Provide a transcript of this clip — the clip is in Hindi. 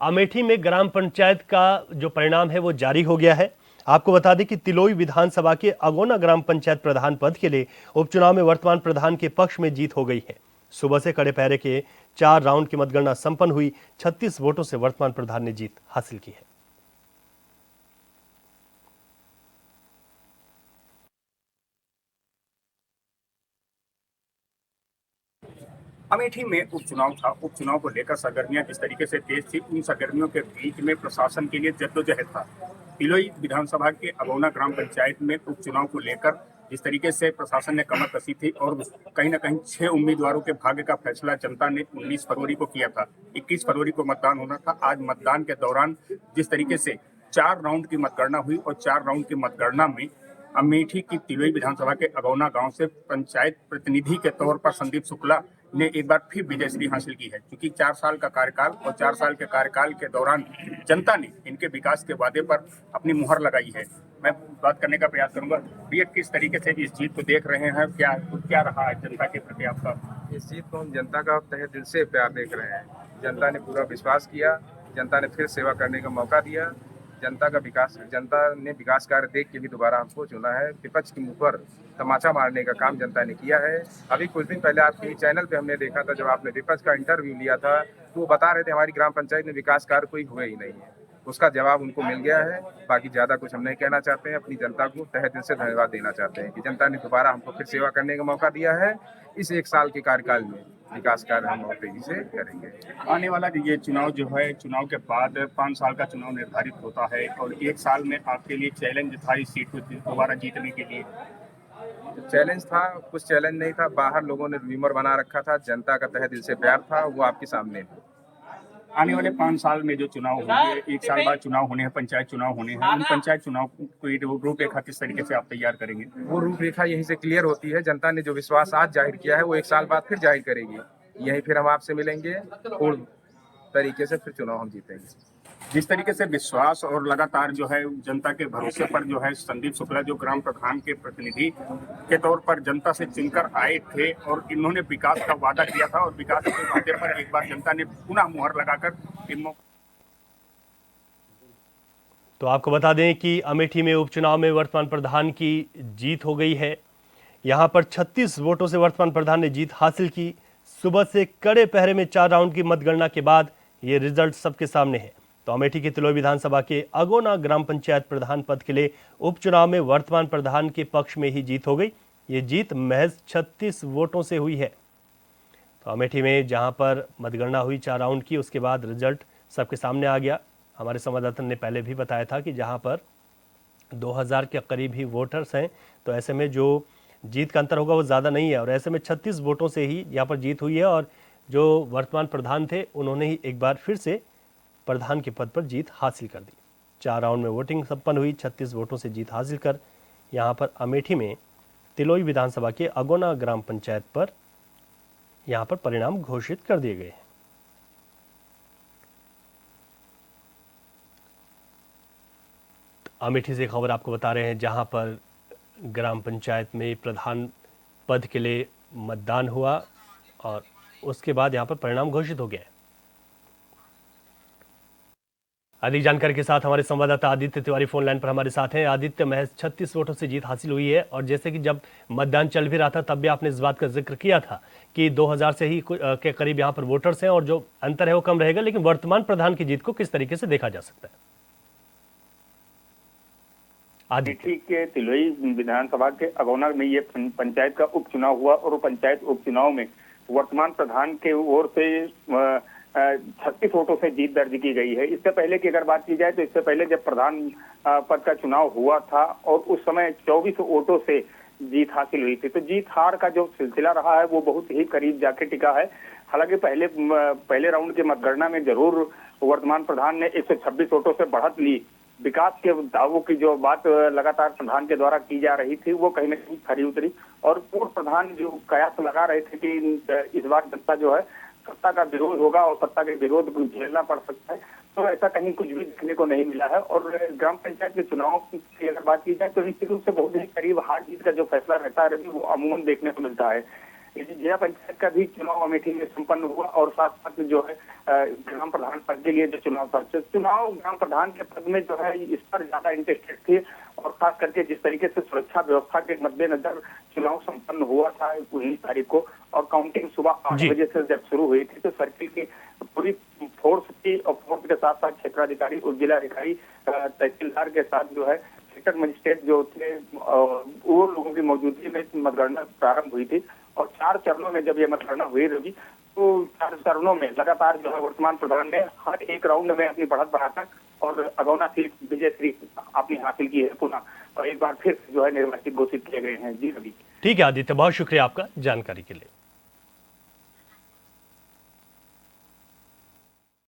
अमेठी में ग्राम पंचायत का जो परिणाम है वो जारी हो गया है। आपको बता दें कि तिलोई विधानसभा के अगोना ग्राम पंचायत प्रधान पद के लिए उपचुनाव में वर्तमान प्रधान के पक्ष में जीत हो गई है। सुबह से कड़े पहरे के 4 राउंड की मतगणना संपन्न हुई। 36 वोटों से वर्तमान प्रधान ने जीत हासिल की है। अमेठी में उपचुनाव था। उपचुनाव को लेकर सरगर्मियां जिस तरीके से तेज थी, उन सरगर्मियों के बीच में प्रशासन के लिए जद्दोजहद था। तिलोई विधानसभा के अगौना ग्राम पंचायत में उपचुनाव को लेकर जिस तरीके से प्रशासन ने कमर कसी थी और कहीं न कहीं 6 उम्मीदवारों के भाग्य का फैसला जनता ने 19 फरवरी को किया था। 21 फरवरी को मतदान होना था। आज मतदान के दौरान जिस तरीके से 4 राउंड की मतगणना हुई और 4 राउंड की मतगणना में अमेठी की तिलोई विधानसभा के अगौना गांव से पंचायत प्रतिनिधि के तौर पर संदीप शुक्ला ने एक बार फिर विजयश्री हासिल की है। क्योंकि 4 साल का कार्यकाल और 4 साल के कार्यकाल के दौरान जनता ने इनके विकास के वादे पर अपनी मुहर लगाई है। मैं बात करने का प्रयास करूंगा। भैया, किस तरीके से इस जीत को देख रहे हैं? क्या रहा है जनता के प्रति आपका? इस जीत को हम जनता का तहे दिल से प्यार देख रहे हैं। जनता ने पूरा विश्वास किया, जनता ने फिर सेवा करने का मौका दिया। जनता ने विकास कार्य देख के भी दोबारा हमको चुना है। विपक्ष के मुंह पर तमाचा मारने का काम जनता ने किया है। अभी कुछ दिन पहले आपके चैनल पे हमने देखा था, जब आपने विपक्ष का इंटरव्यू लिया था, तो वो बता रहे थे हमारी ग्राम पंचायत में विकास कार्य कोई हुए ही नहीं है। उसका जवाब उनको मिल गया है। बाकी ज्यादा कुछ हम नहीं कहना चाहते हैं। अपनी जनता को तहे दिल से धन्यवाद देना चाहते हैं कि जनता ने दोबारा हमको फिर सेवा करने का मौका दिया है। इस 1 साल के कार्यकाल में विकास कार्य हम और तेजी से करेंगे। आने वाला ये चुनाव जो है, चुनाव के बाद 5 साल का चुनाव निर्धारित होता है और 1 साल में आपके लिए चैलेंज था इस सीट को दोबारा जीतने के लिए? चैलेंज था, कुछ चैलेंज नहीं था। बाहर लोगों ने रूमर बना रखा था, जनता का तहे दिल से प्यार था, वो आपके सामने है। आने वाले 5 साल में जो चुनाव होंगे, 1 साल बाद चुनाव होने हैं, पंचायत चुनाव होने हैं, उन पंचायत चुनाव को रूपरेखा किस तरीके से आप तैयार करेंगे? वो रूपरेखा यहीं से क्लियर होती है। जनता ने जो विश्वास आज जाहिर किया है, वो 1 साल बाद फिर जाहिर करेगी। यहीं फिर हम आपसे मिलेंगे और तरीके से फिर चुनाव हम जीतेंगे। जिस तरीके से विश्वास और लगातार जो है जनता के भरोसे पर जो है संदीप शुक्ला जो ग्राम प्रधान के प्रतिनिधि के तौर पर जनता से चुनकर आए थे और इन्होंने विकास का वादा किया था और विकास के वादे पर एक बार जनता ने पुनः मुहर लगाकर तो आपको बता दें कि अमेठी में उपचुनाव में वर्तमान प्रधान की जीत हो गई है। यहां पर 36 वोटों से वर्तमान प्रधान ने जीत हासिल की। सुबह से कड़े पहरे में 4 राउंड की मतगणना के बाद ये रिजल्ट सबके सामने है। तो अमेठी की तिलोई विधानसभा के अगोना ग्राम पंचायत प्रधान पद के लिए उपचुनाव में वर्तमान प्रधान के पक्ष में ही जीत हो गई। ये जीत महज 36 वोटों से हुई है। तो अमेठी में जहां पर मतगणना हुई 4 राउंड की, उसके बाद रिजल्ट सबके सामने आ गया। हमारे संवाददाता ने पहले भी बताया था कि जहां पर 2000 के करीब ही वोटर्स हैं, तो ऐसे में जो जीत का अंतर होगा वो ज़्यादा नहीं है और ऐसे में 36 वोटों से ही यहाँ पर जीत हुई है और जो वर्तमान प्रधान थे उन्होंने ही एक बार फिर से प्रधान के पद पर जीत हासिल कर दी। 4 राउंड में वोटिंग संपन्न हुई। 36 वोटों से जीत हासिल कर यहाँ पर अमेठी में तिलोई विधानसभा के अगोना ग्राम पंचायत पर यहाँ पर परिणाम घोषित कर दिए गए हैं। अमेठी से खबर आपको बता रहे हैं, जहां पर ग्राम पंचायत में प्रधान पद के लिए मतदान हुआ और उसके बाद यहां पर परिणाम घोषित हो गया है। अधिक जानकारी के साथ हमारे संवाददाता आदित्य तिवारी फोन लाइन पर हमारे साथ हैं। आदित्य, महज 36 वोटों से जीत हासिल हुई है और जैसे कि जब मतदान चल भी रहा था तब भी आपने इस बात का जिक्र किया था कि 2000 से ही के करीब यहाँ पर वोटर्स हैं और जो अंतर है वो कम रहेगा, लेकिन वर्तमान प्रधान की जीत को किस तरीके से देखा जा सकता है? अमेठी के तिलोई विधानसभा के अगौना में ये पंचायत का उपचुनाव हुआ और पंचायत उपचुनाव में वर्तमान प्रधान के ओर से 36 वोटों से जीत दर्ज की गई है। इससे पहले की अगर बात की जाए तो इससे पहले जब प्रधान पद का चुनाव हुआ था और उस समय 24 वोटों से जीत हासिल हुई थी, तो जीत हार का जो सिलसिला रहा है वो बहुत ही करीब जाके टिका है। हालांकि पहले राउंड की मतगणना में जरूर वर्तमान प्रधान ने 126 वोटों से बढ़त ली। विकास के दावों की जो बात लगातार प्रधान के द्वारा की जा रही थी वो कहीं न कहीं खरी उतरी और पूर्व प्रधान जो कयास लगा रहे थे कि इस बार जनता जो है सत्ता का विरोध होगा और सत्ता के विरोध को झेलना पड़ सकता है, तो ऐसा कहीं कुछ भी देखने को नहीं मिला है। और ग्राम पंचायत के चुनाव की अगर बात की जाए तो निश्चित रूप से बहुत ही करीब हार जीत का जो फैसला रहता है वो अमूमन देखने को मिलता है। जिला पंचायत का भी चुनाव अमेठी में संपन्न हुआ और साथ साथ जो है ग्राम प्रधान पद के लिए जो चुनाव था, चुनाव ग्राम प्रधान के पद में जो है इस पर ज्यादा इंटरेस्टेड थे और खास करके जिस तरीके से सुरक्षा व्यवस्था के मद्देनजर चुनाव संपन्न हुआ था 19 तारीख को और काउंटिंग सुबह 8 बजे से जब शुरू हुई थी तो सर्किल की पूरी फोर्स थी और फोर्स के साथ साथ क्षेत्राधिकारी उप जिलाधिकारी तहसीलदार के साथ जो है सेक्टर मजिस्ट्रेट जो थे वो लोगों की मौजूदगी में मतगणना प्रारंभ हुई थी और 4 चरणों में जब ये मतगणना हुई रही तो 4 चरणों में लगातार जो है वर्तमान प्रधान ने हर एक राउंड में अपनी बढ़त बढ़ाकर और अगौना सीट विजयश्री अपनी हासिल की है पुनः और एक बार फिर जो है निर्वाचित घोषित किए गए हैं। जी रवि। ठीक है आदित्य, बहुत शुक्रिया आपका जानकारी के लिए।